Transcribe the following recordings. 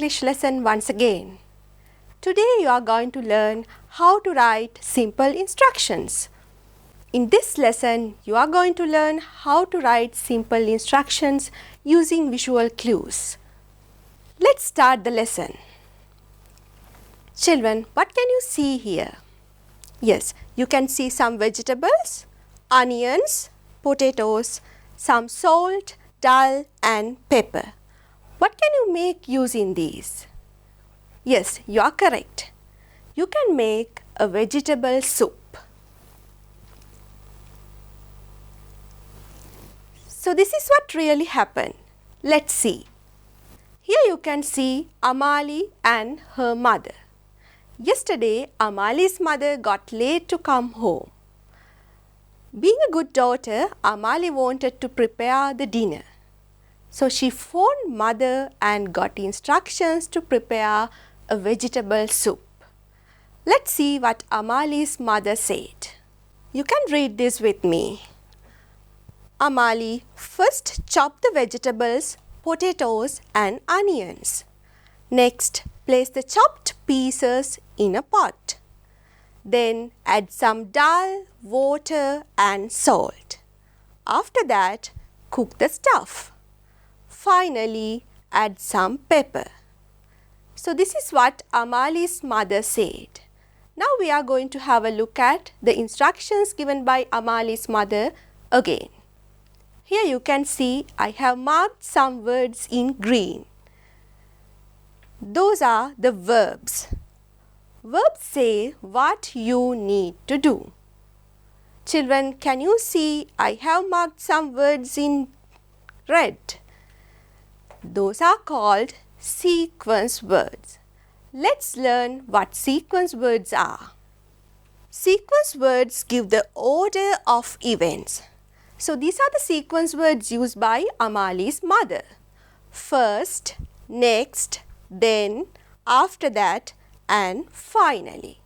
English lesson once again. Today you are going to learn how to write simple instructions. In this lesson, you are going to learn how to write simple instructions using visual clues. Let's start the lesson. Children, what can you see here? Yes, you can see some vegetables, onions, potatoes, some salt, dal and pepper. What can you make using these? Yes, you are correct. You can make a vegetable soup. So this is what really happened. Let's see. Here you can see Amali and her mother. Yesterday, Amali's mother got late to come home. Being a good daughter, Amali wanted to prepare the dinner. So she phoned mother and got instructions to prepare a vegetable soup. Let's see what Amali's mother said. You can read this with me. Amali, first chop the vegetables, potatoes and onions. Next, place the chopped pieces in a pot. Then add some dal, water and salt. After that, cook the stuff. Finally, add some pepper. So this is what Amali's mother said. Now we are going to have a look at the instructions given by Amali's mother again. Here you can see I have marked some words in green. Those are the verbs. Verbs say what you need to do. Children, can you see I have marked some words in red? Those are called sequence words. Let's learn what sequence words are. Sequence words give the order of events. So these are the sequence words used by Amali's mother. First, next, then, after that and finally.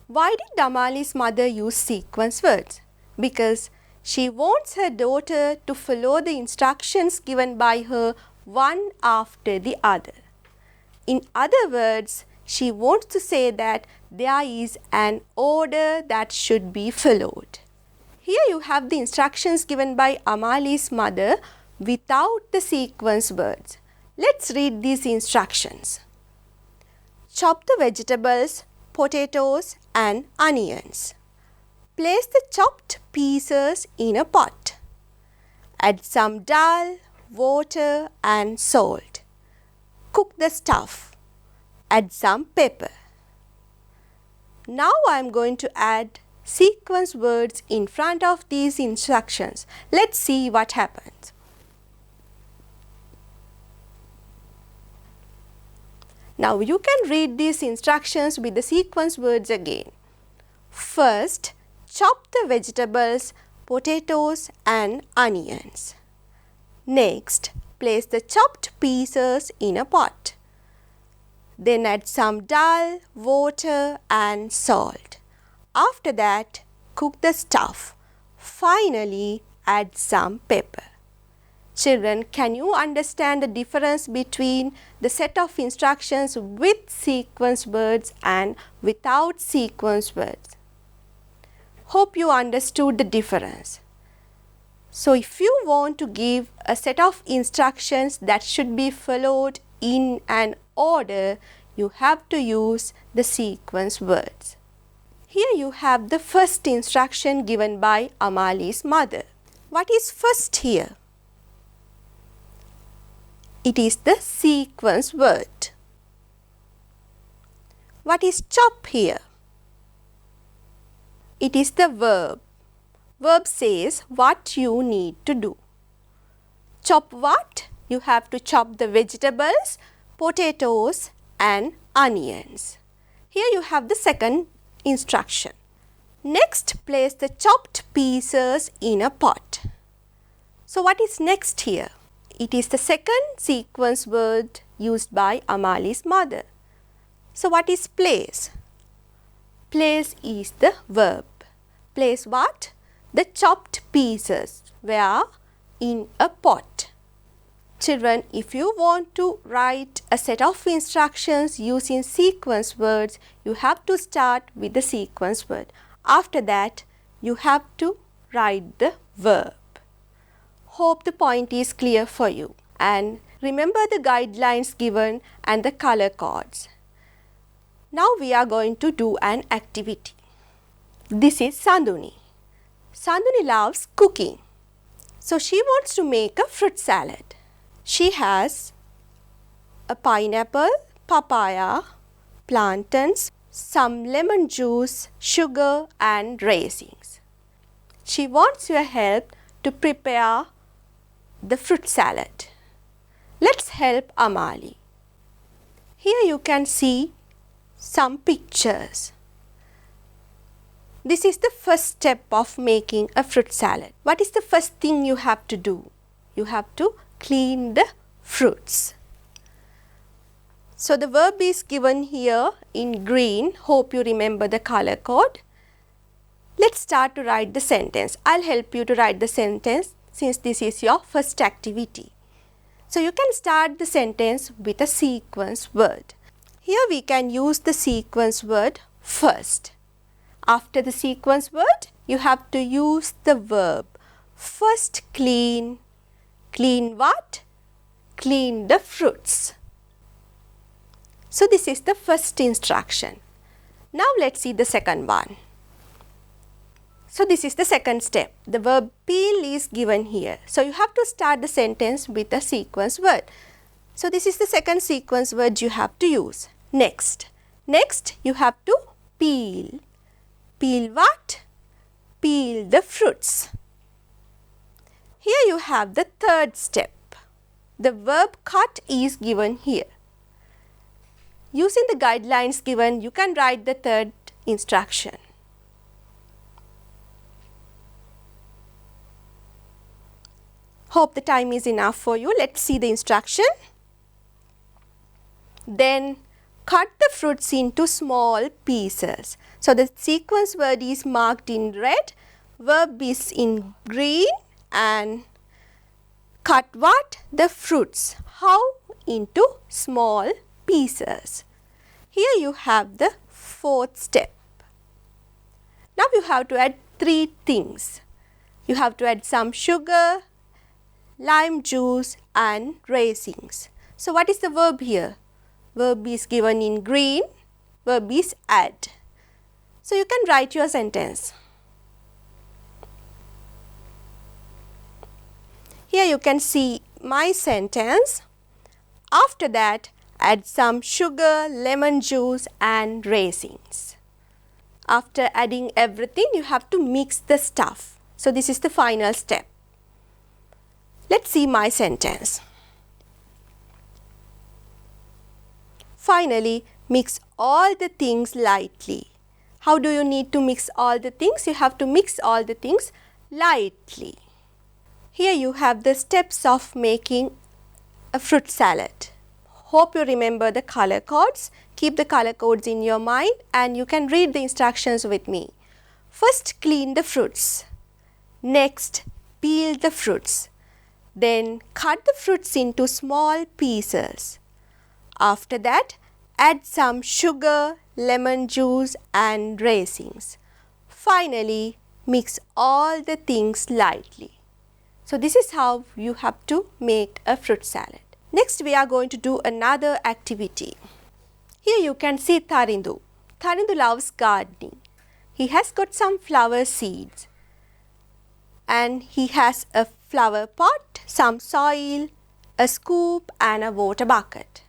Why did Amali's mother use sequence words? Because she wants her daughter to follow the instructions given by her one after the other. In other words, she wants to say that there is an order that should be followed. Here you have the instructions given by Amali's mother without the sequence words. Let's read these instructions. Chop the vegetables, potatoes and onions. Place the chopped pieces in a pot. Add some dal, water and salt. Cook the stuff. Add some pepper. Now I am going to add sequence words in front of these instructions. Let's see what happens. Now you can read these instructions with the sequence words again. First, chop the vegetables, potatoes and onions. Next, place the chopped pieces in a pot. Then add some dal, water and salt. After that, cook the stuff. Finally, add some pepper. Children, can you understand the difference between the set of instructions with sequence words and without sequence words? Hope you understood the difference. So if you want to give a set of instructions that should be followed in an order, you have to use the sequence words. Here you have the first instruction given by Amali's mother. What is first here? It is the sequence word. What is chop here? It is the verb. Verb says what you need to do. Chop what? You have to chop the vegetables, potatoes and onions. Here you have the second instruction. Next, place the chopped pieces in a pot. So what is next here? It is the second sequence word used by Amali's mother. So what is place? Place is the verb. Place what? The chopped pieces. Where? In a pot. Children, if you want to write a set of instructions using sequence words, you have to start with the sequence word. After that, you have to write the verb. Hope the point is clear for you. And remember the guidelines given and the color codes. Now we are going to do an activity. This is Sanduni. Sanduni loves cooking. So she wants to make a fruit salad. She has a pineapple, papaya, plantains, some lemon juice, sugar and raisins. She wants your help to prepare the fruit salad. Let's help Amali. Here you can see some pictures. This is the first step of making a fruit salad. What is the first thing you have to do? You have to clean the fruits. So the verb is given here in green. Hope you remember the color code. Let's start to write the sentence. I'll help you to write the sentence since this is your first activity. So you can start the sentence with a sequence word. Here we can use the sequence word first. After the sequence word, you have to use the verb. First clean. Clean what? Clean the fruits. So this is the first instruction. Now let's see the second one. So this is the second step. The verb peel is given here. So you have to start the sentence with a sequence word. So this is the second sequence word you have to use. Next. Next you have to peel. Peel what? Peel the fruits. Here you have the third step. The verb cut is given here. Using the guidelines given, you can write the third instruction. Hope the time is enough for you. Let's see the instruction. Then cut the fruits into small pieces. So the sequence word is marked in red, verb is in green, and cut what? The fruits. How? Into small pieces. Here you have the fourth step. Now you have to add three things. You have to add some sugar, lime juice and raisins. So what is the verb here? Verb is given in green, verb is add. So you can write your sentence. Here you can see my sentence. After that, add some sugar, lemon juice and raisins. After adding everything, you have to mix the stuff. So this is the final step. Let's see my sentence. Finally, mix all the things lightly. How do you need to mix all the things? You have to mix all the things lightly. Here you have the steps of making a fruit salad. Hope you remember the color codes. Keep the color codes in your mind and you can read the instructions with me. First, clean the fruits. Next, peel the fruits. Then cut the fruits into small pieces. After that, add some sugar, lemon juice and raisins. Finally, mix all the things lightly. So this is how you have to make a fruit salad. Next we are going to do another activity. Here you can see Tharindu. Tharindu loves gardening. He has got some flower seeds and he has a flower pot, some soil, a scoop and a water bucket.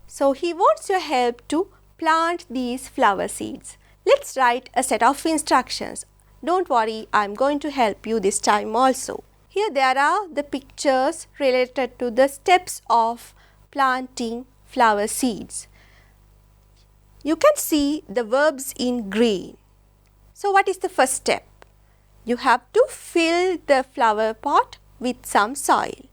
So he wants your help to plant these flower seeds. Let's write a set of instructions. Don't worry, I am going to help you this time also. Here there are the pictures related to the steps of planting flower seeds. You can see the verbs in green. So what is the first step? You have to fill the flower pot with some soil.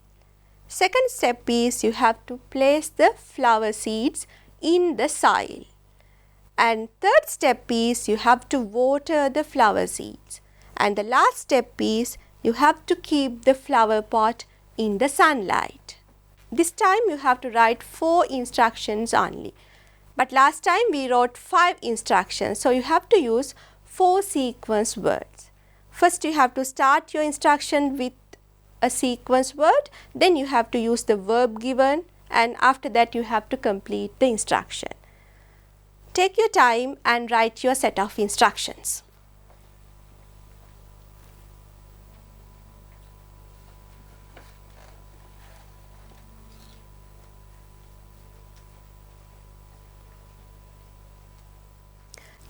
Second step is you have to place the flower seeds in the soil. And third step is you have to water the flower seeds. And the last step is you have to keep the flower pot in the sunlight. This time you have to write 4 instructions only. But last time we wrote 5 instructions. So you have to use 4 sequence words. First you have to start your instruction with a sequence word. Then you have to use the verb given, and after that you have to complete the instruction. Take your time and write your set of instructions.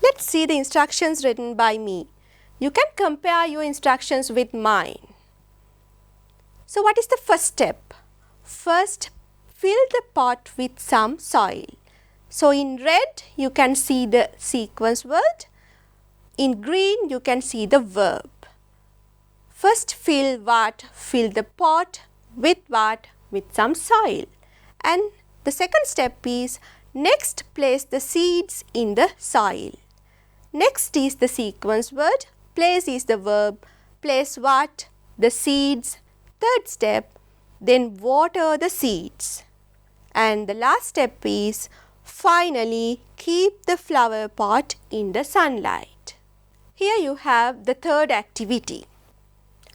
Let's see the instructions written by me. You can compare your instructions with mine. So what is the first step? First, fill the pot with some soil. So in red you can see the sequence word, in green you can see the verb. First fill what? Fill the pot with what? With some soil. And the second step is, next place the seeds in the soil. Next is the sequence word, place is the verb, place what? The seeds. Third step, then water the seeds. And the last step is, finally keep the flower pot in the sunlight. Here you have the third activity.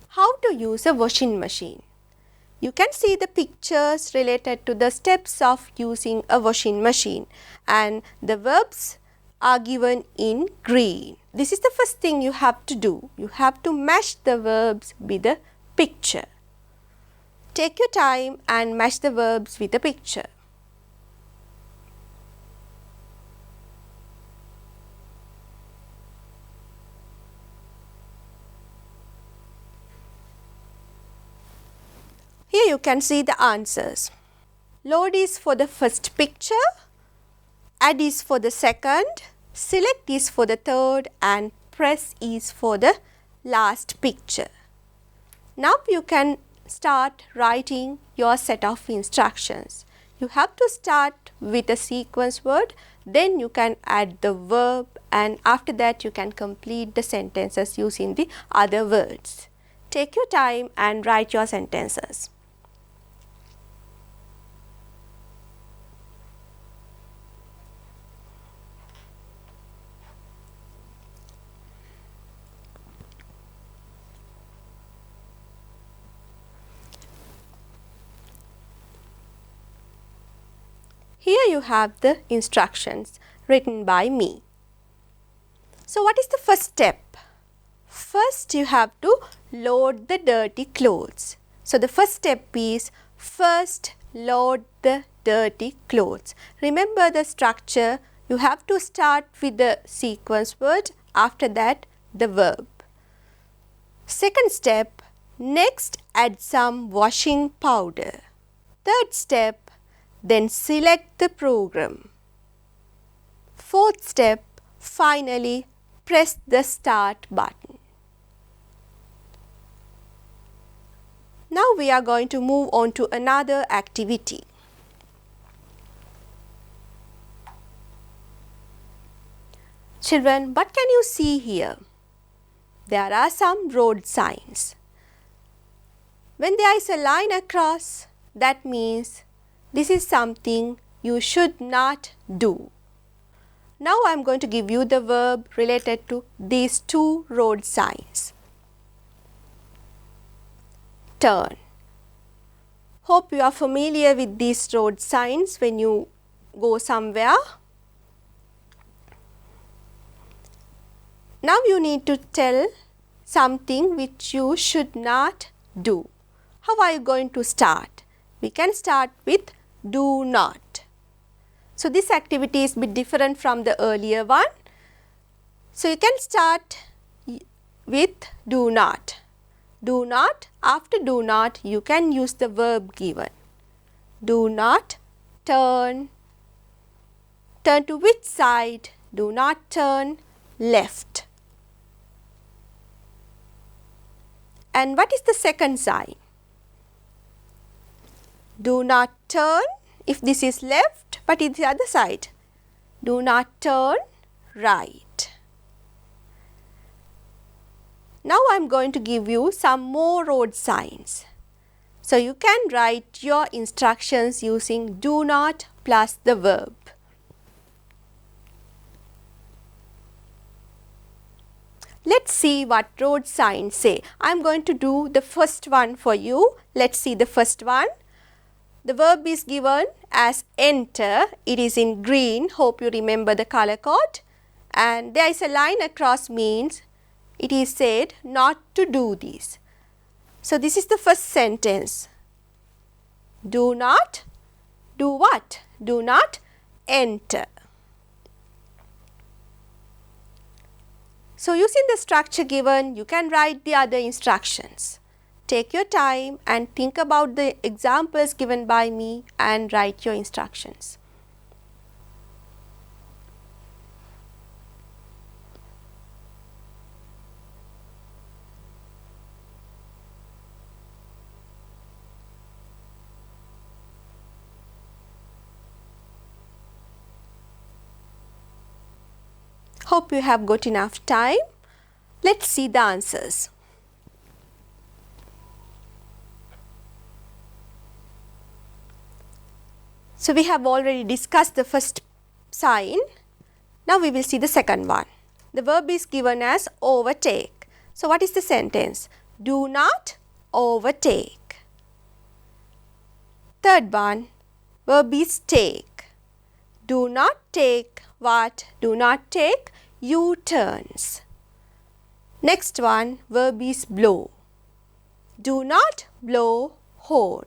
How to use a washing machine. You can see the pictures related to the steps of using a washing machine, and the verbs are given in green. This is the first thing you have to do. You have to match the verbs with the picture. Take your time and match the verbs with the picture. Here you can see the answers. Load is for the first picture, add is for the second, select is for the third, and press is for the last picture. Now you can start writing your set of instructions. You have to start with a sequence word, then you can add the verb, and after that you can complete the sentences using the other words. Take your time and write your sentences. Here you have the instructions written by me. So what is the first step? First you have to load the dirty clothes. So the first step is, first load the dirty clothes. Remember the structure. You have to start with the sequence word, after that the verb. Second step, next add some washing powder. Third step, then select the program. Fourth step, finally press the start button. Now we are going to move on to another activity. Children, what can you see here? There are some road signs. When there is a line across, that means this is something you should not do. Now I am going to give you the verb related to these two road signs. Turn. Hope you are familiar with these road signs when you go somewhere. Now you need to tell something which you should not do. How are you going to start? We can start with do not. So this activity is a bit different from the earlier one. So you can start with do not. Do not, after do not you can use the verb given. Do not turn. Turn to which side? Do not turn left. And what is the second sign? Do not turn if this is left, but it's the other side. Do not turn right. Now I am going to give you some more road signs. So you can write your instructions using do not plus the verb. Let's see what road signs say. I am going to do the first one for you. Let's see the first one. The verb is given as enter. It is in green. Hope you remember the color code. And there is a line across, means it is said not to do this. So this is the first sentence. Do not do what? Do not enter. So using the structure given, you can write the other instructions. Take your time and think about the examples given by me and write your instructions. Hope you have got enough time. Let's see the answers. So we have already discussed the first sign. Now we will see the second one. The verb is given as overtake. So what is the sentence? Do not overtake. Third one, verb is take. Do not take what? Do not take U-turns. Next one, verb is blow. Do not blow horn.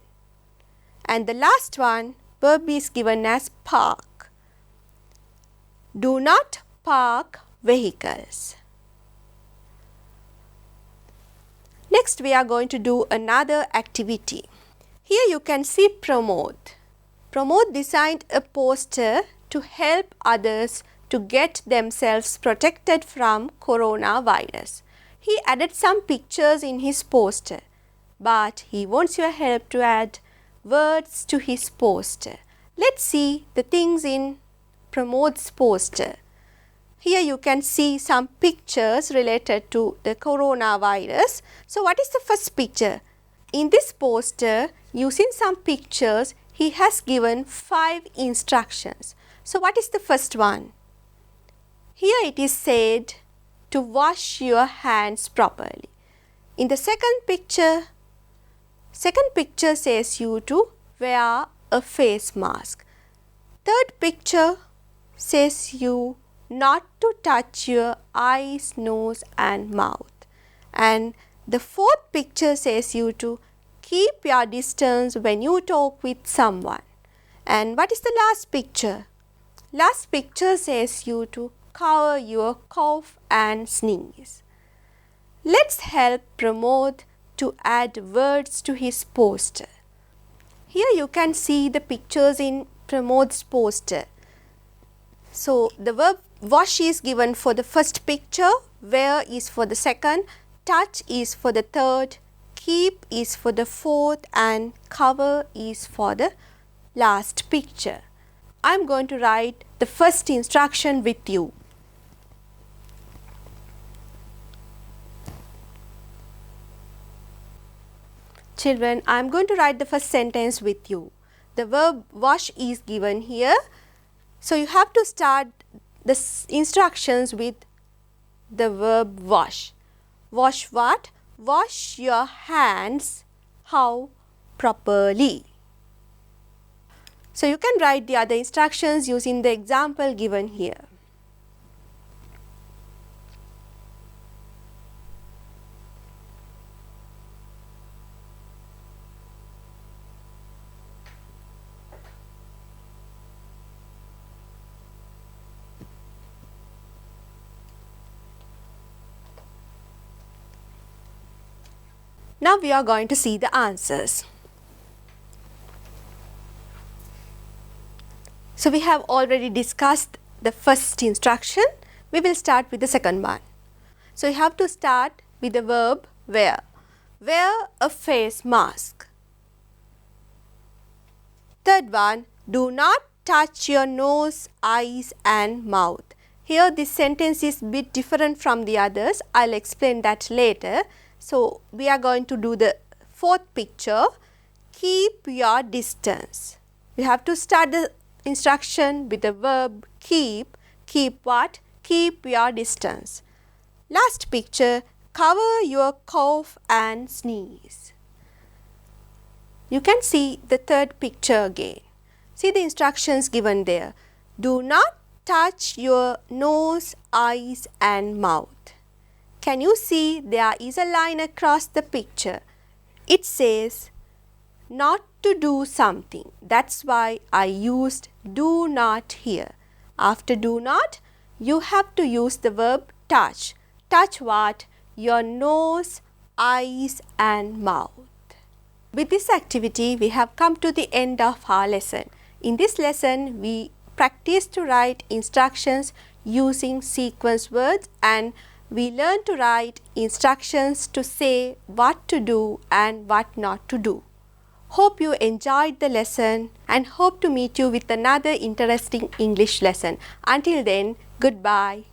And the last one, verb is given as park. Do not park vehicles. Next we are going to do another activity. Here you can see Pramod. Pramod designed a poster to help others to get themselves protected from coronavirus. He added some pictures in his poster, but he wants your help to add words to his poster. Let's see the things in Pramod's poster. Here you can see some pictures related to the coronavirus. So what is the first picture? In this poster, using some pictures, he has given 5 instructions. So what is the first one? Here it is said to wash your hands properly. In the second picture says you to wear a face mask. Third picture says you not to touch your eyes, nose and mouth. And the fourth picture says you to keep your distance when you talk with someone. And what is the last picture? Last picture says you to cover your cough and sneeze. Let's help Pramod to add words to his poster. Here you can see the pictures in Pramod's poster. So the verb wash is given for the first picture, wear is for the second, touch is for the third, keep is for the fourth and cover is for the last picture. I am going to write the first instruction with you. Children, I am going to write the first sentence with you. The verb wash is given here. So you have to start the instructions with the verb wash. Wash what? Wash your hands how? Properly. So you can write the other instructions using the example given here. Now we are going to see the answers. So we have already discussed the first instruction. We will start with the second one. So you have to start with the verb wear. Wear a face mask. Third one, do not touch your nose, eyes and mouth. Here this sentence is a bit different from the others. I'll explain that later. So we are going to do the fourth picture. keep your distance. We have to start the instruction with the verb keep. Keep what? Keep your distance. Last picture, cover your cough and sneeze. You can see the third picture again. See the instructions given there. Do not touch your nose, eyes and mouth. Can you see there is a line across the picture? It says not to do something. That's why I used do not here. After do not, you have to use the verb touch. Touch what? Your nose, eyes and mouth. With this activity, we have come to the end of our lesson. In this lesson, we practice to write instructions using sequence words, and we learn to write instructions to say what to do and what not to do. Hope you enjoyed the lesson and hope to meet you with another interesting English lesson. Until then, goodbye.